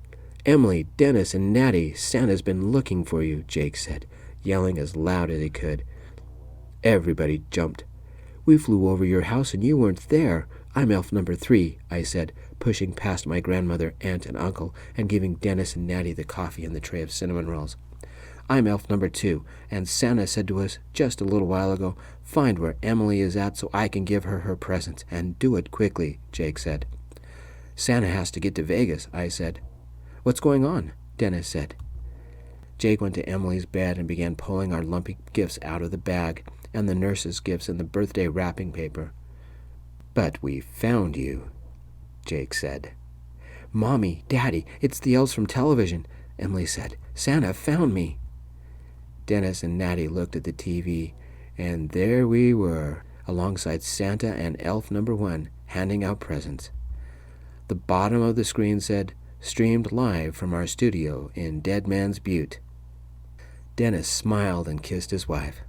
[SPEAKER 1] Emily, Dennis, and Natty, Santa's been looking for you, Jake said, yelling as loud as he could. Everybody jumped. We flew over your house and you weren't there. I'm elf number 3, I said, pushing past my grandmother, aunt, and uncle, and giving Dennis and Natty the coffee and the tray of cinnamon rolls. I'm elf number 2, and Santa said to us just a little while ago, find where Emily is at so I can give her her presents, and do it quickly, Jake said. Santa has to get to Vegas, I said. What's going on? Dennis said. Jake went to Emily's bed and began pulling our lumpy gifts out of the bag, and the nurse's gifts in the birthday wrapping paper. But we found you, Jake said. Mommy, Daddy, it's the elves from television, Emily said. Santa found me. Dennis and Natty looked at the TV, and there we were, alongside Santa and elf number 1, handing out presents. The bottom of the screen said, streamed live from our studio in Dead Man's Butte. Dennis smiled and kissed his wife.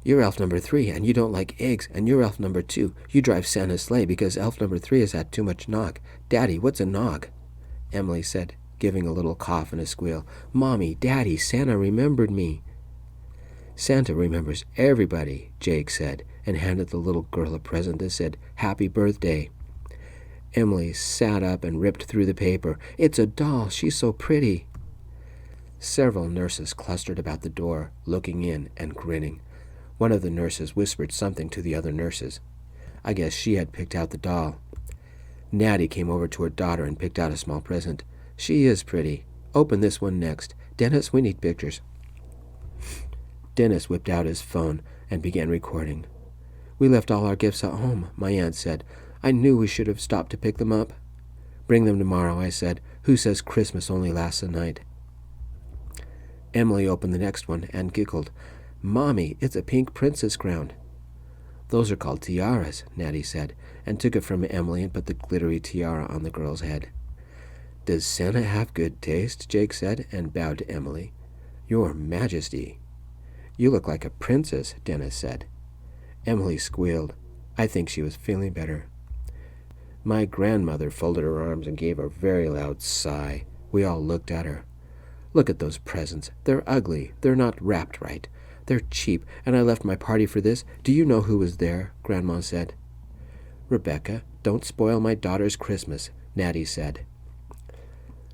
[SPEAKER 1] You're elf number 3, and you don't like eggs, and you're elf number 2. You drive Santa's sleigh because elf number 3 has had too much nog. Daddy, what's a nog? Emily said, giving a little cough and a squeal. Mommy, Daddy, Santa remembered me. Santa remembers everybody, Jake said, and handed the little girl a present that said, Happy Birthday. Emily sat up and ripped through the paper. It's a doll. She's so pretty. Several nurses clustered about the door, looking in and grinning. One of the nurses whispered something to the other nurses. I guess she had picked out the doll. Natty came over to her daughter and picked out a small present. She is pretty. Open this one next. Dennis, we need pictures. Dennis whipped out his phone and began recording. We left all our gifts at home, my aunt said. I knew we should have stopped to pick them up. Bring them tomorrow, I said. Who says Christmas only lasts a night? Emily opened the next one and giggled. Mommy, it's a pink princess crown. Those are called tiaras, Natty said, and took it from Emily and put the glittery tiara on the girl's head. Does Santa have good taste? Jake said, and bowed to Emily. Your Majesty. You look like a princess, Dennis said. Emily squealed. I think she was feeling better. My grandmother folded her arms and gave a very loud sigh. We all looked at her. Look at those presents. They're ugly. They're not wrapped right. They're cheap, and I left my party for this. Do you know who was there? Grandma said. Rebecca, don't spoil my daughter's Christmas, Natty said.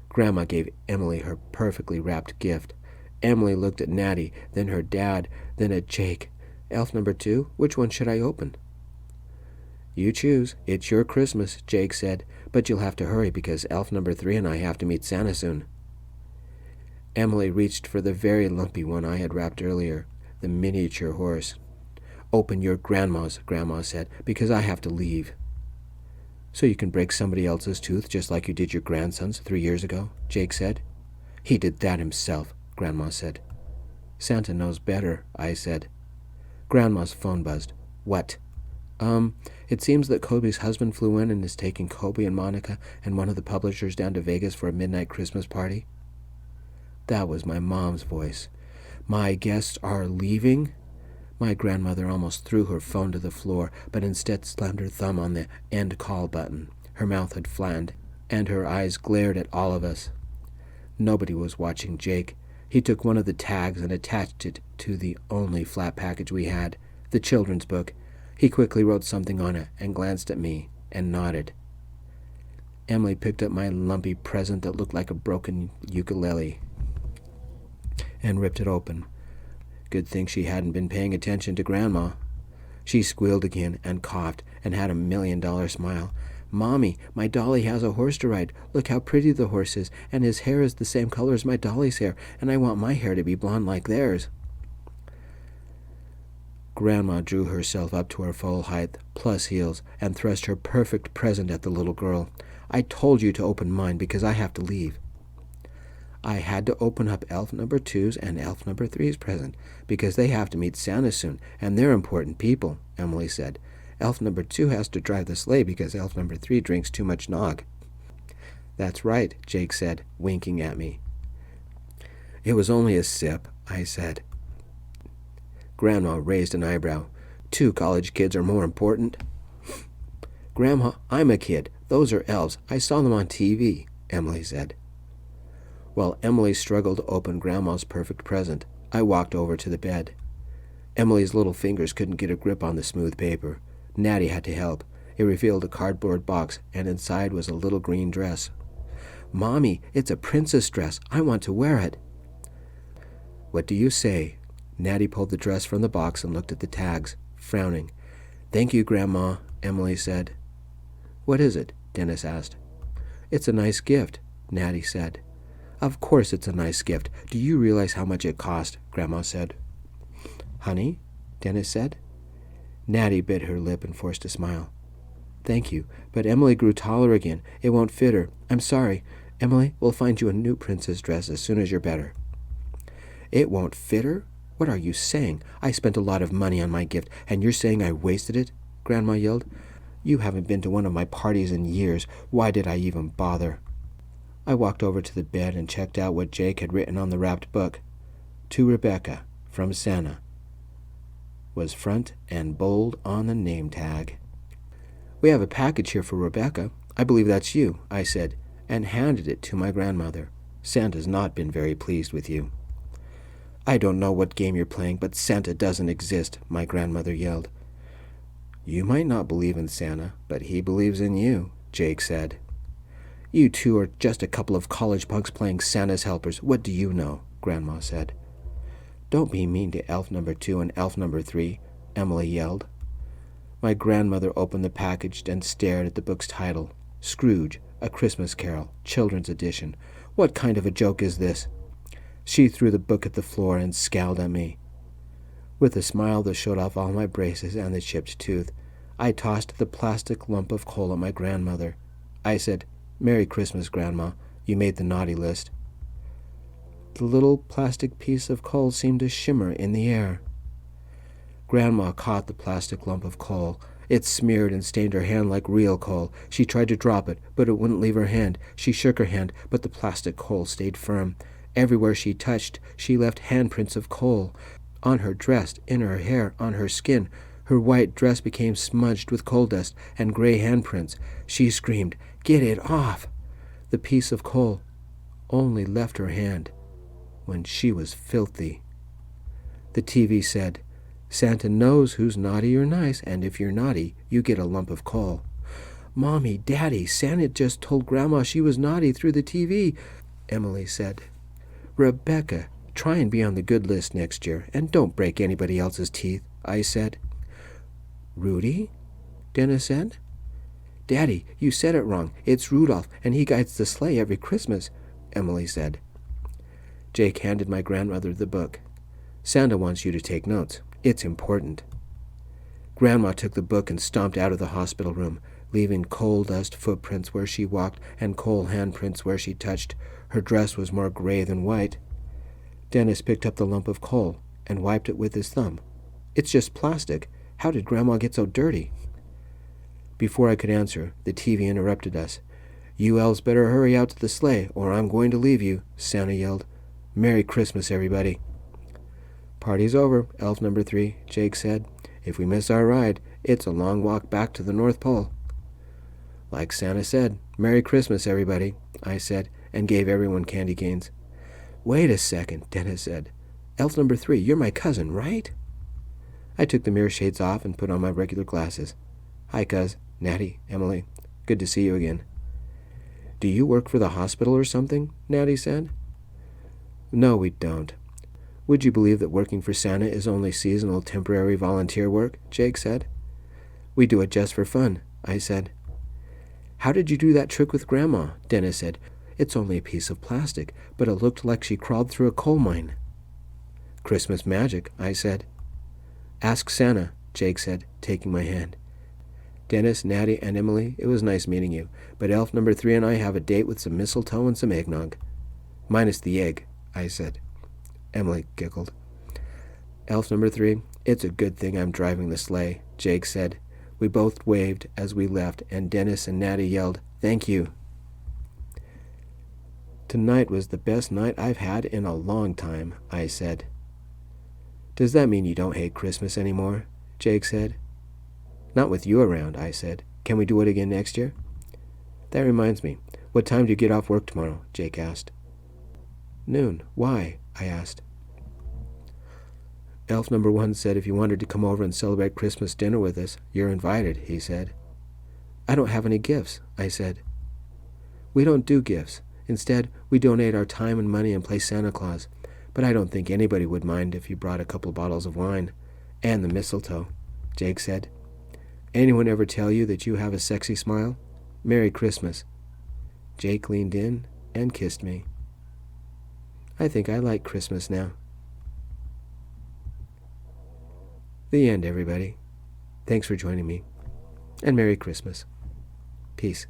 [SPEAKER 1] Grandma gave Emily her perfectly wrapped gift. Emily looked at Natty, then her dad, then at Jake. Elf number 2, which one should I open? You choose. It's your Christmas, Jake said, but you'll have to hurry because elf number 3 and I have to meet Santa soon. Emily reached for the very lumpy one I had wrapped earlier, the miniature horse. Open your grandma's, Grandma said, because I have to leave. So you can break somebody else's tooth just like you did your grandson's 3 years ago, Jake said. He did that himself, Grandma said. Santa knows better, I said. Grandma's phone buzzed. What? It seems that Kobe's husband flew in and is taking Kobe and Monica and one of the publishers down to Vegas for a midnight Christmas party. That was my mom's voice. My guests are leaving? My grandmother almost threw her phone to the floor, but instead slammed her thumb on the end call button. Her mouth had flattened, and her eyes glared at all of us. Nobody was watching Jake. He took one of the tags and attached it to the only flat package we had, the children's book. He quickly wrote something on it and glanced at me and nodded. Emily picked up my lumpy present that looked like a broken ukulele and ripped it open. Good thing she hadn't been paying attention to Grandma. She squealed again and coughed and had $1 million smile. Mommy, my dolly has a horse to ride. Look how pretty the horse is, and his hair is the same color as my dolly's hair, and I want my hair to be blonde like theirs. Grandma drew herself up to her full height, plus heels, and thrust her perfect present at the little girl. I told you to open mine because I have to leave. I had to open up elf number 2's and elf number 3's present because they have to meet Santa soon, and they're important people, Emily said, Elf number 2 has to drive the sleigh because elf number 3 drinks too much nog." "That's right," Jake said, winking at me. "It was only a sip," I said. Grandma raised an eyebrow. "2 college kids are more important." "Grandma, I'm a kid. Those are elves. I saw them on TV," Emily said. While Emily struggled to open Grandma's perfect present, I walked over to the bed. Emily's little fingers couldn't get a grip on the smooth paper. Natty had to help. It revealed a cardboard box, and inside was a little green dress. "Mommy, it's a princess dress. I want to wear it." "What do you say?" Natty pulled the dress from the box and looked at the tags, frowning. "Thank you, Grandma," Emily said. "What is it?" Dennis asked. "It's a nice gift," Natty said. "Of course it's a nice gift. Do you realize how much it cost?" Grandma said. "Honey?" Dennis said. Natty bit her lip and forced a smile. "Thank you, but Emily grew taller again. It won't fit her. I'm sorry. Emily, we'll find you a new princess dress as soon as you're better." "It won't fit her? What are you saying? I spent a lot of money on my gift, and you're saying I wasted it?" Grandma yelled. "You haven't been to one of my parties in years. Why did I even bother?" I walked over to the bed and checked out what Jake had written on the wrapped book. "To Rebecca, from Santa," was front and bold on the name tag. "We have a package here for Rebecca. I believe that's you," I said, and handed it to my grandmother. "Santa's not been very pleased with you." "I don't know what game you're playing, but Santa doesn't exist," my grandmother yelled. "You might not believe in Santa, but he believes in you," Jake said. "You two are just a couple of college punks playing Santa's helpers. What do you know?" Grandma said. "Don't be mean to elf number 2 and elf number 3, Emily yelled. My grandmother opened the package and stared at the book's title, Scrooge, A Christmas Carol, Children's Edition. "What kind of a joke is this?" She threw the book at the floor and scowled at me. With a smile that showed off all my braces and the chipped tooth, I tossed the plastic lump of coal at my grandmother. I said, "Merry Christmas, Grandma. You made the naughty list." The little plastic piece of coal seemed to shimmer in the air. Grandma caught the plastic lump of coal. It smeared and stained her hand like real coal. She tried to drop it, but it wouldn't leave her hand. She shook her hand, but the plastic coal stayed firm. Everywhere she touched, she left handprints of coal. On her dress, in her hair, on her skin. Her white dress became smudged with coal dust and gray handprints. She screamed, "Get it off!" The piece of coal only left her hand when she was filthy. The TV said, "Santa knows who's naughty or nice, and if you're naughty, you get a lump of coal." "Mommy, Daddy, Santa just told Grandma she was naughty through the TV," Emily said. "Rebecca, try and be on the good list next year, and don't break anybody else's teeth," I said. "Rudy?" Dennis said. "Daddy, you said it wrong. It's Rudolph, and he guides the sleigh every Christmas," Emily said. Jake handed my grandmother the book. "Santa wants you to take notes. It's important." Grandma took the book and stomped out of the hospital room, leaving coal dust footprints where she walked and coal handprints where she touched. Her dress was more gray than white. Dennis picked up the lump of coal and wiped it with his thumb. "It's just plastic. How did Grandma get so dirty?" Before I could answer, the TV interrupted us. "You elves better hurry out to the sleigh, or I'm going to leave you," Santa yelled. "Merry Christmas, everybody." "Party's over, elf number 3, Jake said. "If we miss our ride, it's a long walk back to the North Pole." "Like Santa said, Merry Christmas, everybody," I said, and gave everyone candy canes. "Wait a second," Dennis said. "Elf number 3, you're my cousin, right?" I took the mirror shades off and put on my regular glasses. "Hi, cuz. Natty, Emily. Good to see you again." "Do you work for the hospital or something?" Natty said. "No, we don't. Would you believe that working for Santa is only seasonal temporary volunteer work?" Jake said. "We do it just for fun," I said. "How did you do that trick with Grandma?" Dennis said. "It's only a piece of plastic, but it looked like she crawled through a coal mine." "Christmas magic," I said. "Ask Santa," Jake said, taking my hand. "Dennis, Natty, and Emily, it was nice meeting you, but elf number 3 and I have a date with some mistletoe and some eggnog." "Minus the egg," I said. Emily giggled. "Elf number 3, it's a good thing I'm driving the sleigh," Jake said. We both waved as we left, and Dennis and Natty yelled, "Thank you." "Tonight was the best night I've had in a long time," I said. "Does that mean you don't hate Christmas anymore?" Jake said. "Not with you around," I said. "Can we do it again next year?" "That reminds me. What time do you get off work tomorrow?" Jake asked. "Noon. Why?" I asked. "Elf number 1 said if you wanted to come over and celebrate Christmas dinner with us, you're invited," he said. "I don't have any gifts," I said. "We don't do gifts. Instead, we donate our time and money and play Santa Claus. But I don't think anybody would mind if you brought a couple bottles of wine. And the mistletoe," Jake said. "Anyone ever tell you that you have a sexy smile? Merry Christmas." Jake leaned in and kissed me. I think I like Christmas now. The end, everybody. Thanks for joining me. And Merry Christmas. Peace.